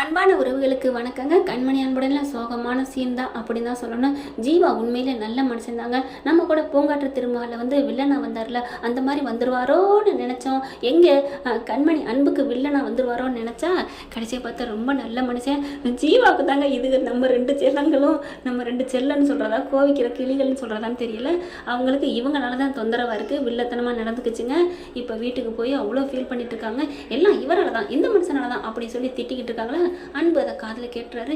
அன்பான உறவுகளுக்கு வணக்கங்க. கண்மணி அன்புடன்ல சோகமான சீன் தான் அப்படின்னு தான் சொல்லணும். ஜீவா உண்மையிலே நல்ல மனுஷன் தாங்க. நம்ம கூட பூங்காற்று திருமகளில் வில்லனா வந்தார்ல, அந்த மாதிரி வந்துருவாரோன்னு நினச்சோம். எங்கே கண்மணி அன்புக்கு வில்லனா வந்துருவாரோன்னு நினச்சா கடைசியை பார்த்தா ரொம்ப நல்ல மனுஷன். ஜீவாவுக்கு தாங்க இது நம்ம ரெண்டு செல்லங்களும் நம்ம ரெண்டு செல்லன்னு சொல்கிறதா கோவிக்கிற கிளிகள்னு சொல்கிறதான்னு தெரியல. அவங்களுக்கு இவங்களால தான் தொந்தரவாக இருக்குது, வில்லத்தனமாக நடந்துக்குச்சுங்க. இப்போ வீட்டுக்கு போய் அவ்வளோ ஃபீல் பண்ணிட்டு இருக்காங்க. எல்லாம் இவரால் தான், இந்த மனுஷனால தான் அப்படி சொல்லி திட்டிக்கிட்டு இருக்காங்களா. அன்பு அதை காதில் கேட்டுறாரு.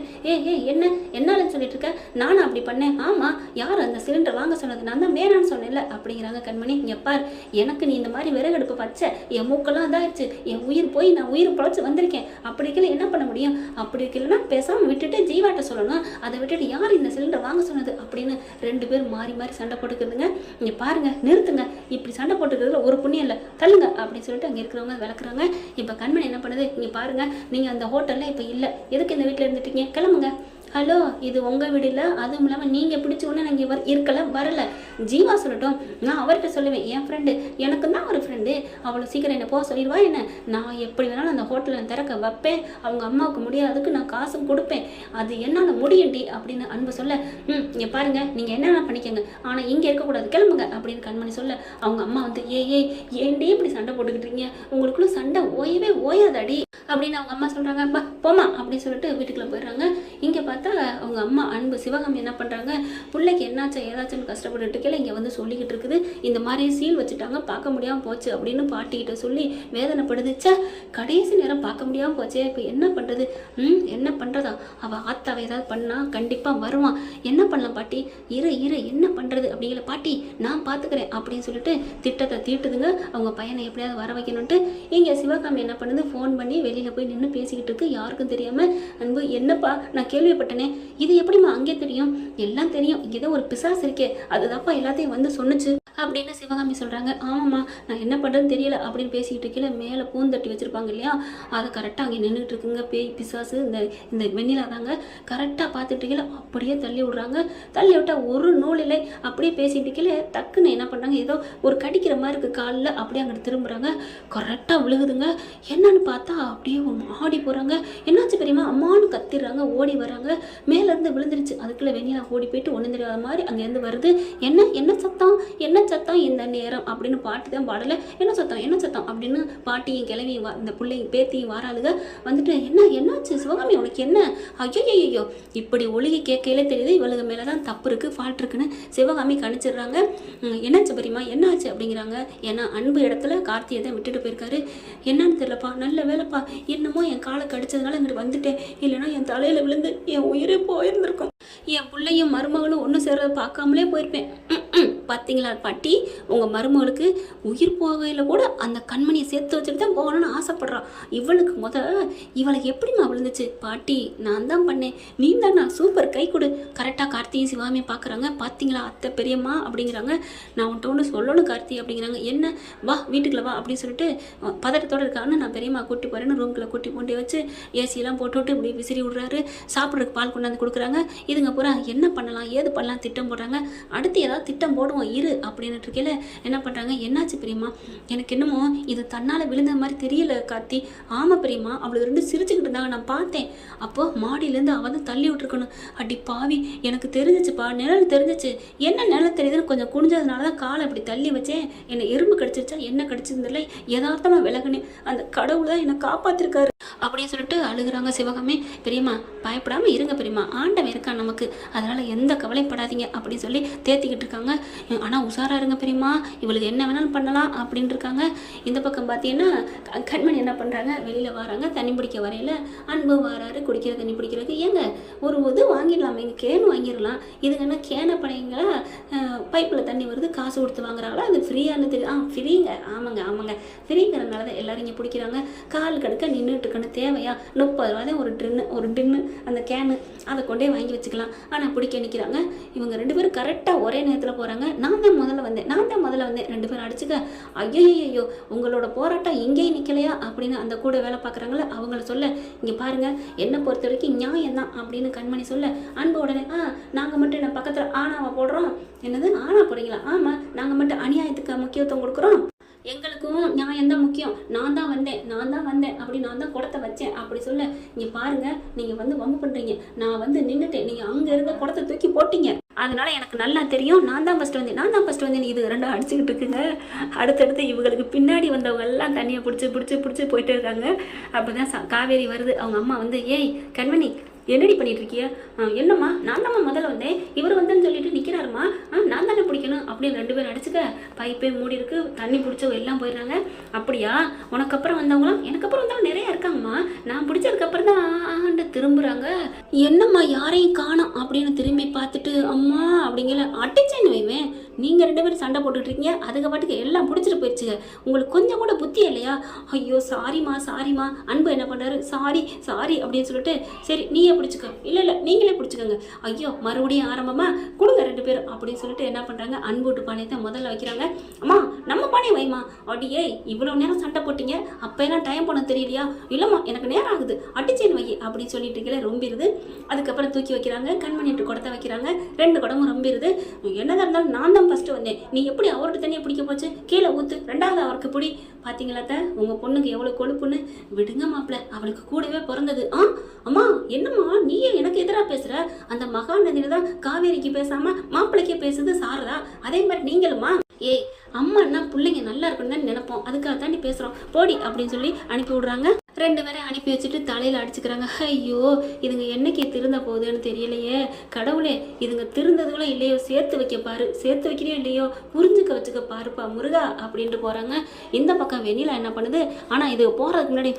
என்னாலன்னு சொல்லிட்டு இருக்க, நானும் அப்படி பண்ணேன். ஆமாம், யார் அந்த சிலிண்டர் வாங்க சொன்னது? நான் தான் வேணான்னு சொன்னேன்ல அப்படிங்கிறாங்க கண்மணி. எப்பார், எனக்கு நீ இந்த மாதிரி விறகடுப்பு பச்சை, என் மூக்கெல்லாம் இதாகிடுச்சு, என் உயிர் போய் நான் உயிர் பொழைச்சி வந்திருக்கேன். அப்படி இருக்கல என்ன பண்ண முடியும்? அப்படி இருக்கலன்னா பேசாமல் விட்டுட்டு ஜீவாட்ட சொல்லணும். அதை விட்டுட்டு யார் இந்த சிலிண்டர் வாங்க சொன்னது அப்படின்னு ரெண்டு பேரும் மாறி மாறி சண்டை போட்டுக்கிறதுங்க. இங்கே பாருங்க, நிறுத்துங்க, இப்படி சண்டை போட்டுக்கிறதுல ஒரு புண்ணியம் இல்லை, தள்ளுங்க அப்படின்னு சொல்லிட்டு அங்கே இருக்கிறவங்க விளக்குறாங்க. இப்போ கண்மணி என்ன பண்ணுது, இங்கே பாருங்க, நீங்கள் அந்த ஹோட்டலில் இப்போ இல்லை, எதுக்கு இந்த வீட்டில் இருந்துட்டீங்க, கிளம்புங்க. ஹலோ, இது உங்கள் வீடு இல்லை, அதுவும் இல்லாமல் நீங்கள் பிடிச்ச உடனே நான் இங்கே இருக்கல வரல. ஜீவா சொல்லட்டும், நான் அவர்கிட்ட சொல்லுவேன். என் ஃப்ரெண்டு, எனக்கு தான் ஒரு ஃப்ரெண்டு, அவ்வளோ சீக்கிரம் என்ன போக சொல்லிடுவா என்ன? நான் எப்படி வேணாலும் அந்த ஹோட்டலில் திறக்க வைப்பேன், அவங்க அம்மாவுக்கு முடியாததுக்கு நான் காசும் கொடுப்பேன், அது என்னால் முடியண்டி அப்படின்னு அன்பு சொல்ல, இங்கே பாருங்கள், நீங்கள் என்னென்ன பண்ணிக்கங்க, ஆனால் இங்கே இருக்கக்கூடாது, கிளம்புங்க அப்படின்னு கண்மணி சொல்ல, அவங்க அம்மா ஏன்டே இப்படி சண்டை போட்டுக்கிட்டீங்க, உங்களுக்குள்ள சண்டை ஓயவே ஓயாதடி அப்படின்னு அவங்க அம்மா சொல்கிறாங்க. போமா அப்படின்னு சொல்லிட்டு வீட்டுக்குள்ளே போயிடுறாங்க. இங்கே பார்த்தா அவங்க அம்மா அன்பு சிவகாமி என்ன பண்ணுறாங்க, பிள்ளைக்கு என்னாச்சா ஏதாச்சும் கஷ்டப்பட்டுட்டு இருக்கல இங்கே வந்து சொல்லிக்கிட்டு இருக்குது. இந்த மாதிரி சீல் வச்சுட்டாங்க, பார்க்க முடியாமல் போச்சு அப்படின்னு பாட்டிக்கிட்ட சொல்லி வேதனைப்படுதுச்சா. கடைசி நேரம் பார்க்க முடியாமல் போச்சே, இப்போ என்ன பண்ணுறது? என்ன பண்ணுறதா? அவள் ஆத்தாவை ஏதாவது பண்ணால் கண்டிப்பாக வருவான். என்ன பண்ணலாம் பாட்டி? இரு என்ன பண்ணுறது அப்படிங்கிற. பாட்டி நான் பார்த்துக்கிறேன் அப்படின்னு சொல்லிட்டு திட்டத்தை தீட்டுதுங்க. அவங்க பையனை எப்படியாவது வர வைக்கணுன்ட்டு இங்கே சிவகாமி என்ன பண்ணுது, ஃபோன் பண்ணி வெளியில் போய் நின்று பேசிக்கிட்டு இருக்கு, யாருக்கும் தெரியாமல். அன்பு, என்னப்பா நான் கேள்விப்பட்டேனே, இது எப்படிம்மா அங்கே தெரியும்? எல்லாம் தெரியும், இங்கே தான் ஒரு பிசாசு இருக்கே, அதுதான்ப்பா எல்லாத்தையும் வந்து சொன்னுச்சு அப்படின்னு சிவகாமி சொல்கிறாங்க. ஆமாம்மா, நான் என்ன பண்ணுறதுன்னு தெரியல அப்படின்னு பேசிக்கிட்டு இருக்கல, மேலே பூந்தட்டி வச்சுருப்பாங்க இல்லையா, அதை கரெக்டாக அங்கே நின்றுட்டு இருக்குங்க. பேய் பிசாசு இந்த வெண்ணிலா தாங்க. கரெக்டாக பார்த்துட்டு இருக்கல, அப்படியே தள்ளி விட்றாங்க. தள்ளி விட்டால் ஒரு நூலில் அப்படியே பேசிகிட்டு இருக்கல, டக்குன்னு என்ன பண்ணுறாங்க, ஏதோ ஒரு கடிக்கிற மாதிரி இருக்குது காலில், அப்படியே அங்கே திரும்புகிறாங்க. கரெக்டாக விழுகுதுங்க. என்னன்னு பார்த்தா அப்படியே ஆடி போகிறாங்க. என்னாச்சு பெரியமா அம்மானு கத்திடுறாங்க, ஓடி வராங்க. மேலேருந்து விழுந்துருச்சு. அதுக்குள்ளே வெண்ணிலா ஓடி போயிட்டு ஒன்றும் தெரியாத மாதிரி அங்கேருந்து வருது. என்ன சத்தம், என்ன சத்தம் இந்த நேரம் அப்படின்னு பாட்டு தான் பாடலை. என்ன சத்தம் அப்படின்னு பாட்டியும் கிளவியும் இந்த பிள்ளையும் பேத்தியும் வாராளுங்க. வந்துட்டு என்னாச்சு சிவகாமி, உனக்கு என்ன? ஐயோ, இப்படி ஒழுகி கேட்கையிலே தெரியுது இவளுக்கு மேலே தான் தப்பு இருக்குது, ஃபால்ட் இருக்குன்னு சிவகாமி கணிச்சிடுறாங்க. என்னாச்சு பெரியமா, என்னாச்சு அப்படிங்கிறாங்க. ஏன்னா அன்பு இடத்துல கார்த்தியை தான் விட்டுட்டு போயிருக்காரு. என்னன்னு தெரியலப்பா, நல்ல வேலைப்பா, என்னமோ என் காலை கடிச்சதுனால இங்கிட்டு வந்துட்டேன், இல்லைன்னா என் தலையில் விழுந்து என் உயிரே போயிருந்திருக்கும், என் பிள்ளையும் மருமகளும் ஒன்று சேர்றதை பார்க்காமலே போயிருப்பேன். பார்த்தீங்களா பாட்டி, உங்கள் மருமகளுக்கு உயிர் போகையில் கூட அந்த கண்மணியை சேர்த்து வச்சுட்டு தான் போகணும்னு ஆசைப்பட்றான். இவளுக்கு எப்படிமா விழுந்துச்சு? பாட்டி நான் தான் பண்ணேன், நீ தான் நான் சூப்பர், கை கொடு. கரெக்டாக கார்த்தியும் சிவாமியும் பார்க்குறாங்க. பார்த்தீங்களா அத்தை பெரியம்மா அப்படிங்கிறாங்க. நான் உன்ட்ட ஒன்று சொல்லணும் கார்த்தி அப்படிங்கிறாங்க. என்ன, வா வீட்டுக்குள்ள வா அப்படின்னு சொல்லிட்டு பதட்டத்தோடு இருக்கான்னு, நான் பெரியம்மா கூட்டி போகிறேன்னு ரூம்குள்ளே கூட்டி கொண்டு வச்சு ஏசியெல்லாம் போட்டுவிட்டு இப்படி விசிறி விடுறாரு. சாப்பிட்றதுக்கு பால் கொண்டாந்து கொடுக்குறாங்க. இதுங்க பூரா என்ன பண்ணலாம் ஏது பண்ணலாம் திட்டம் போடுறாங்க. அடுத்து ஏதாவது திட்டம் போடுவோம் இரு அப்படின்னு இருக்கையில என்ன பண்ணுறாங்க, என்னாச்சு பெரியம்மா, எனக்கு என்னமோ இது தன்னால் விழுந்த மாதிரி தெரியல கார்த்தி. ஆமாம் பெரியம்மா, அவளுக்கு ரெண்டு சிரிச்சுக்கிட்டு இருந்தாங்க, நான் பார்த்தேன். அப்போ மாடியிலேருந்து அவள் வந்து தள்ளி விட்டுருக்கணும். அடி பாவி, எனக்கு தெரிஞ்சிச்சுப்பா, நிழல் தெரிஞ்சிச்சு. என்ன நிழல் தெரியுதுன்னு கொஞ்சம் குனிஞ்சதுனால தான் காலை அப்படி தள்ளி வச்சேன். என்னை எறும்பு கடிச்சிருச்சா என்ன கடிச்சிருந்தில்ல, யதார்த்தமாக விலகுனேன், அந்த கடவுள் தான் என்னை காப்பாற்றிருக்காரு அப்படின்னு சொல்லிட்டு அழுகுறாங்க சிவகாமி. பெரியம்மா பயப்படாமல் இருங்க பெரியம்மா, ஆண்டவன் இருக்கான் நமக்கு, அதனால் எந்த கவலைப்படாதீங்க அப்படின்னு சொல்லி தேத்திக்கிட்டு இருக்காங்க. ஆனால் உஷாராக இருங்க பெரியம்மா, இவளுக்கு என்ன வேணாலும் பண்ணலாம் அப்படின்னு இருக்காங்க. இந்த பக்கம் பார்த்தீங்கன்னா கண்மணி என்ன பண்ணுறாங்க, வெளியில் வராங்க. தண்ணி பிடிக்க வரையில் அன்பு வராரு குடிக்கிற தண்ணி பிடிக்கிறதுக்கு. ஏங்க ஒரு இது வாங்கிடலாமா, இங்கே கேன் வாங்கிடலாம், இதுங்க என்ன கேனை படைங்களா, பைப்பில் தண்ணி வருது காசு கொடுத்து வாங்குறாங்களா, அது ஃப்ரீயானு தெரியும். ஃப்ரீங்க, ஆமாங்க ஃப்ரீங்கிறதுனால தான் எல்லோரும் இங்கே பிடிக்கிறாங்க. கால் கடுக்க நின்றுட்டு இருக்கணும், தேவையா? 30 ரூபா தான் ஒரு டின்னு அந்த கேனு, அதை கொண்டே வாங்கி வச்சுக்கலாம். ஆனால் பிடிக்க நிற்கிறாங்க. இவங்க ரெண்டு பேரும் கரெக்டாக ஒரே நேரத்தில் போகிறாங்க. நான் தான் முதல்ல வந்தேன், ரெண்டு பேரும் அடிச்சுக்க. ஐயோ, உங்களோட போராட்டம் இங்கேயும் நிற்கலையா அப்படின்னு அந்த கூட வேலை பார்க்குறாங்களே அவங்கள சொல்ல, இங்கே பாருங்கள், என்னை பொறுத்த வரைக்கும் நியாயம் தான் அப்படின்னு கண்மணி சொல்ல, அன்பு உடனே நாங்கள் மட்டும் என்ன பக்கத்தில் ஆணாவை போடுறோம். என்னது ஆணா போடுறீங்களா? ஆமாம், நாங்கள் மட்டும் அநியாயத்துக்கு முக்கியத்துவம் கொடுக்குறோம். எங்களுக்கும் நியாயம் தான் முக்கியம். நான் தான் வந்தேன் அப்படி நான் தான் குடத்தை வச்சேன் அப்படி சொல்ல, இங்கே பாருங்க நீங்கள் வந்து வம்பு பண்ணுறீங்க. நான் வந்து நின்றுட்டேன், நீங்கள் அங்கே இருந்த குடத்தை தூக்கி போட்டீங்க. அதனால எனக்கு நல்லா தெரியும் நான் தான் ஃபஸ்ட்டு வந்தேன். இது ரெண்டும் அடிச்சுக்கிட்டு இருக்குங்க. அடுத்தடுத்து இவங்களுக்கு பின்னாடி வந்தவங்க எல்லாம் தண்ணியை பிடிச்சி போயிட்டே இருக்காங்க. அப்போ தான் காவேரி வருது. அவங்க அம்மா வந்து, ஏய் கண்மணி என்னடி பண்ணிட்டு இருக்கிய? என்னம்மா நான் தான்மா முதல்ல வந்தேன், இவர் வந்தேன்னு சொல்லிட்டு நிற்கிறாருமா, நான் தானே பிடிக்கணும் அப்படின்னு 2 பேரும் அடிச்சுக்க. பைப்பே மூடி இருக்கு, தண்ணி பிடிச்சவங்க எல்லாம் போயிடுறாங்க. அப்படியா, உனக்கு அப்புறம் வந்தவங்களாம் எனக்கு அப்புறம் வந்தவங்க நிறைய இருக்காங்கம்மா, நான் பிடிச்சதுக்கு அப்புறம் தான் திரும்புறாங்க. என்னம்மா யாரையும் காணோம் அப்படின்னு திரும்பி பார்த்துட்டு, அம்மா அப்படிங்கிற அட்டிச்சேன்னு வைவேன். நீங்கள் 2 பேரும் சண்டை போட்டுட்டு இருக்கீங்க, அதுக்கு பாட்டுக்கு எல்லாம் பிடிச்சிட்டு போயிடுச்சுங்க. உங்களுக்கு கொஞ்சம் கூட புத்தி இல்லையா? ஐயோ சாரிம்மா. அன்பு என்ன பண்ணுறாரு, சாரி அப்படின்னு சொல்லிட்டு, சரி நீயே பிடிச்சிக்க, இல்லை நீங்களே பிடிச்சிக்கோங்க. ஐயோ மறுபடியும் ஆரம்பமா, கொடுங்க 2 பேரும் அப்படின்னு சொல்லிட்டு என்ன பண்ணுறாங்க, அன்பு விட்டு பானையத்தை முதல்ல வைக்கிறாங்க. அம்மா நம்ம பானையை வைமா. அடியே இவ்வளோ நேரம் சண்டை போட்டீங்க, அப்போ எல்லாம் டைம் போன தெரியலையா? இல்லைம்மா எனக்கு நேரம் ஆகுது, அடிச்சேன் வை அப்படின்னு சொல்லிட்டு இருக்கல, ரொம்பிடுது. அதுக்கப்புறம் தூக்கி வைக்கிறாங்க, கண்மணிட்டு குடத்தை வைக்கிறாங்க. 2 குடமும் ரொம்பிடுது. என்னதான் இருந்தாலும் நான் தான் ஃபஸ்ட்டு வந்தேன், நீ எப்படி அவர்கிட்ட தண்ணியை பிடிக்க போச்சு, கீழே ஊற்று, 2வது அவருக்கு பிடி. பார்த்தீங்களாத்த உங்கள் பொண்ணுக்கு எவ்வளோ கொழுப்புன்னு. விடுங்க மாப்பிள்ள, அவளுக்கு கூடவே பிறந்தது. அம்மா என்னம்மா நீயே எனக்கு எதிராக பேசுகிற? அந்த மகாநதியில தான் காவேரிக்கு பேசாமல் மாப்பிள்ளைக்கே பேசுது சாரதா, அதே மாதிரி நீங்களுமா? ஏய் அம்மான்னா பிள்ளைங்க நல்லா இருக்குன்னு தான் நினைப்போம், அதுக்காக தாண்டி பேசுகிறோம், போடி அப்படின்னு சொல்லி அனுப்பி விடுறாங்க. 2 பேரை அனுப்பி வச்சுட்டு தலையில் அடிச்சுக்கிறாங்க. ஐயோ இதுங்க என்னைக்கு திருந்த போகுதுன்னு தெரியலையே கடவுளே, இதுங்க திருந்ததுகளோ இல்லையோ சேர்த்து வைக்கிறியோ இல்லையோ புரிஞ்சுக்க வச்சுக்க பாருப்பா முருகா அப்படின்ட்டு போகிறாங்க. இந்த பக்கம் வெண்ணிலா என்ன பண்ணுது, ஆனால் இது போகிறதுக்கு முன்னாடி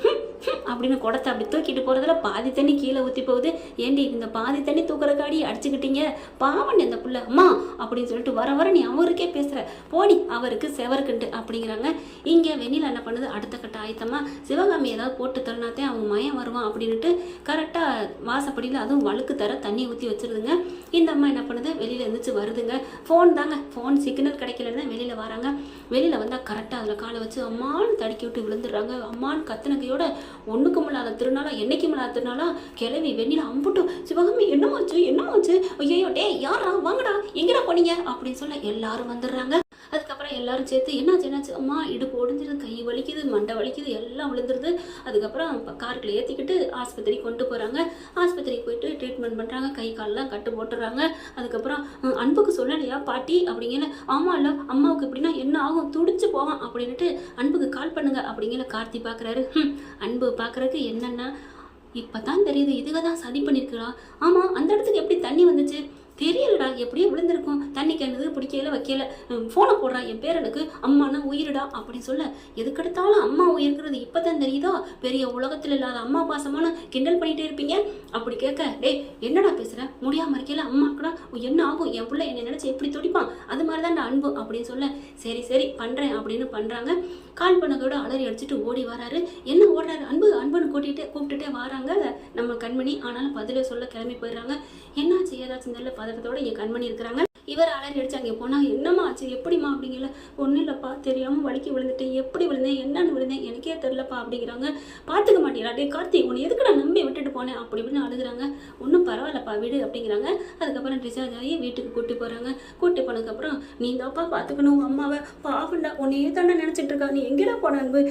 அப்படின்னு குடத்தை அப்படி தூக்கிட்டு போகிறதுல பாதி தண்ணி கீழே ஊற்றி போகுது. ஏண்டி இந்த பாதி தண்ணி தூக்குறக்காடி அடிச்சுக்கிட்டீங்க, பாவண்டி அந்த புள்ள அம்மா அப்படின்னு சொல்லிட்டு வர நீ அவருக்கே பேசுகிற, போடி அவருக்கு செவருக்குன்ட்டு அப்படிங்கிறாங்க. இங்கே வெண்ணிலா என்ன பண்ணுது, அடுத்த கட்ட ஆயத்தமாக சிவகாமி ஏதாவது போட்டு தள்ளினாத்தே அவங்க மயம் வருவான் அப்படின்ட்டு கரெக்டாக வாசப்படியில் அதுவும் வழுக்கு தர தண்ணி ஊற்றி வச்சிருதுங்க. இந்த அம்மா என்ன பண்ணுது, வெளியில் இருந்துச்சு வருதுங்க. ஃபோன் சிக்னல் கிடைக்கலன்னு வெளியில் வராங்க. வெளியில் வந்தால் கரெக்டாக அதில் காலை வச்சு அம்மான்னு தடுக்கி விட்டு விழுந்துடுறாங்க. அம்மான்னு கத்துனகையோட ஒன்றுக்கும் இல்லாத திருநாளா என்னைக்கும் இல்லாத திருநாளா கிளவி வெண்ணில அம்புட்டும், சிவகாமி என்னமாச்சு ஐயோ டே யாரா வாங்கடா எங்கடா போனீங்க அப்படின்னு சொல்ல எல்லாரும் வந்துடுறாங்க. அதுக்கப்புறம் எல்லாரும் சேர்த்து என்னாச்சு அம்மா இடுப்பு ஒடிஞ்சிருது, கை வலிக்குது, மண்டை வலிக்குது, எல்லாம் விழுந்துருது. அதுக்கப்புறம் காருக்குள்ள ஏற்றிக்கிட்டு ஆஸ்பத்திரி கொண்டு போகிறாங்க. ஆஸ்பத்திரிக்கு போயிட்டு ட்ரீட்மெண்ட் பண்ணுறாங்க, கை காலெலாம் கட்டு போட்டுறாங்க. அதுக்கப்புறம் அன்புக்கு சொல்லலையா பாட்டி அப்படிங்கிற, ஆமாம் இல்லை அம்மாவுக்கு இப்படின்னா என்ன ஆகும், துடிச்சு போவான் அப்படின்ட்டு அன்புக்கு கால் பண்ணுங்க அப்படிங்கிற கார்த்தி பார்க்குறாரு. அன்பு பார்க்குறதுக்கு என்னென்னா இப்போ தான் தெரியுது, இதுக தான் சதி பண்ணியிருக்கிறா. ஆமாம் அந்த இடத்துக்கு எப்படி தண்ணி வந்துச்சு தெரியலடா, எப்படியோ விழுந்திருக்கும், தண்ணி கிணது பிடிக்கல வைக்கல, ஃபோனை போடுறா என் பேரனுக்கு, அம்மானா உயிரிடா அப்படின்னு சொல்ல, எதுக்கெடுத்தாலும் அம்மா உயிருக்கிறது இப்போ தான் தெரியுதா, பெரிய உலகத்தில் இல்லாத அம்மா பாசமான கிண்டல் பண்ணிகிட்டே இருப்பீங்க அப்படி கேட்க, டேய் என்னடா பேசுகிற, முடியாமல் இருக்கல அம்மாக்குடா என்ன ஆகும், என் பிள்ளை என்னை நினச்சி எப்படி துடிப்பான், அது மாதிரி தான் அன்பு அப்படின்னு சொல்ல, சரி பண்ணுறேன் அப்படின்னு பண்ணுறாங்க. கால் பண்ணதோட அலறி அடிச்சுட்டு ஓடி வராரு. என்ன ஓடுறாரு, அன்புன்னு கூப்பிட்டுட்டே வராங்க நம்ம கண்மணி. ஆனாலும் பதிலே சொல்ல கிளம்பி போயிடுறாங்க. என்னாச்சு ஏதாச்சும் தெரியல பதட்டத்தோட என் கண்மணி இருக்கிறாங்க. இவர் அலறி அடிச்சு அங்கே போனால் என்னம்மா ஆச்சு எப்படிமா அப்படிங்கல, ஒன்றும் இல்லைப்பா தெரியாமல் வலிக்கு விழுந்துட்டேன், எப்படி விழுந்தேன் என்னன்னு விழுந்தேன் எனக்கே தெரிலப்பா அப்படிங்கிறாங்க. பார்த்துக்க மாட்டேங்கிறா, டே கார்த்தி உன்னை எதுக்கு நான் நம்பி விட்டுட்டு போனேன் அப்படி இப்படின்னு அழுகுறாங்க. ஒன்றும் பரவாயில்லப்பா விடு அப்படிங்கிறாங்க. அதுக்கப்புறம் டிஸ்சார்ஜ் ஆகி வீட்டுக்கு கூட்டி போகிறாங்க. கூட்டி போனதுக்கப்புறம் நீ தான்ப்பா பார்த்துக்கணும் அம்மாவை, பாவண்டா உன்னையே தானே நினச்சிட்டு இருக்கா, நீ எங்கேடா போன அன்பு,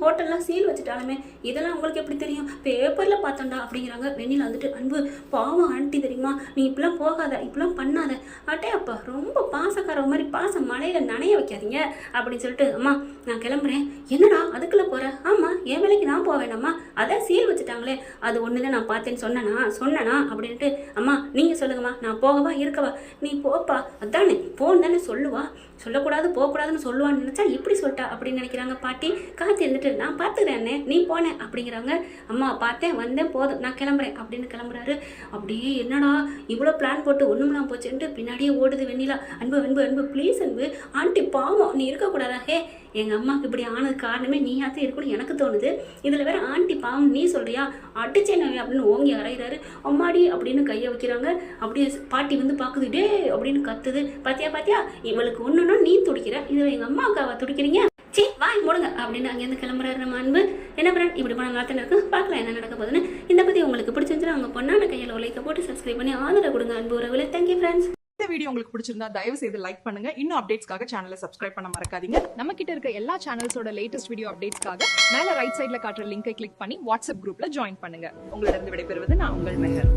ஹோட்டல்லாம் சீல் வச்சுட்டாலுமே இதெல்லாம் உங்களுக்கு எப்படி தெரியும், பேப்பரில் பார்த்தோண்டா அப்படிங்கிறாங்க. வெண்ணில வந்துட்டு, அன்பு பாவம் ஆண்டி தெரியுமா, நீ இப்படிலாம் போகாத இப்படிலாம் பண்ணாத, அட்டே அப்பா ரொம்ப பாசக்கார மாதிரி பாசம் மழையில் நனைய வைக்காதீங்க அப்படின்னு சொல்லிட்டு, அம்மா நான் கிளம்புறேன். என்னடா அதுக்குள்ளே போகிறேன், ஆமாம் என் வேலைக்கு நான் போவேணம்மா, அதான் சீல் வச்சுட்டாங்களே அது ஒன்று தான் நான் பார்த்தேன்னு சொன்னனா அப்படின்ட்டு, அம்மா நீங்கள் சொல்லுங்கம்மா நான் போகவா இருக்கவா, நீ போப்பா அதானே போன் தானே சொல்லுவா, சொல்லக்கூடாது போகக்கூடாதுன்னு சொல்லுவான்னு நினச்சா இப்படி சொல்லிட்டா அப்படின்னு நினைக்கிறாங்க பாட்டி. காத்து இருந்துட்டு நான் பார்த்துக்கிறேன் அண்ணே நீ போனேன் அப்படிங்கிறாங்க. அம்மா பார்த்தேன் வந்தேன் போதும் நான் கிளம்புறேன் அப்படின்னு கிளம்புறாரு. அப்படியே என்னடா இவ்வளோ பிளான் போட்டு ஒன்றும்லாம் போச்சுன்ட்டு பின்னாடியே ஓடுது வெண்ணிலா. அன்பு ப்ளீஸ் அன்பு, ஆண்டி பாவம் நீ இருக்கக்கூடாதா, ஹே எங்கள் அம்மாவுக்கு இப்படி ஆனது காரணமே நீயாத்தான் இருக்கணும் எனக்கு தோணுது, இதில் வேற ஆண்டி பாவம் நீ சொல்கிறியா, அடிச்சேன் அப்படின்னு ஓங்கி அறையிறாரு. அம்மாடி அப்படின்னு கையை வைக்கிறாங்க. அப்படியே பாட்டி வந்து பார்க்குது, டே அப்படின்னு கத்துது, பாத்தியா இவளுக்கு ஒன்றுன்னா நீ துடிக்கிற, இதில் எங்கள் அம்மாவுக்கு துடிக்கிறீங்க, சீ வாய் மூடுங்க அப்படின்னு அங்கேருந்து கிளம்புறாரு நம்ம அன்பு. என்ன ஃப்ரெண்ட் இப்படி போன நாத்தனை இருக்கு, பார்க்கலாம் என்ன நடக்க போகுதுன்னு. இந்த பற்றி உங்களுக்கு பிடிச்சிருந்துச்சுன்னா அவங்க பொண்ணான கையில் லைக்கை போட்டு சப்ஸ்கிரைப் பண்ணி ஆதரவு கொடுங்க அன்பு உறவுகளே. Thank you friends. வீடியோ உங்களுக்கு பிடிச்சிருந்தா தயவு செய்து லைக் பண்ணுங்க. இன்னும் அப்டேட்ஸ்க்காக சேனலை சப்ஸ்கிரைப் பண்ண மறக்காதீங்க. நம்ம கிட்ட இருக்க எல்லா சேனல்ஸோட லேட்டஸ்ட் வீடியோ அப்டேட்ஸ்க்காக மேல ரைட் சைடுல காட்டுற லிங்கை கிளிக் பண்ணி வாட்ஸ்அப் குரூப்ல ஜாயின் பண்ணுங்க. உங்களிடம் விடைபெறுவது நான் உங்கள் மெஹர்.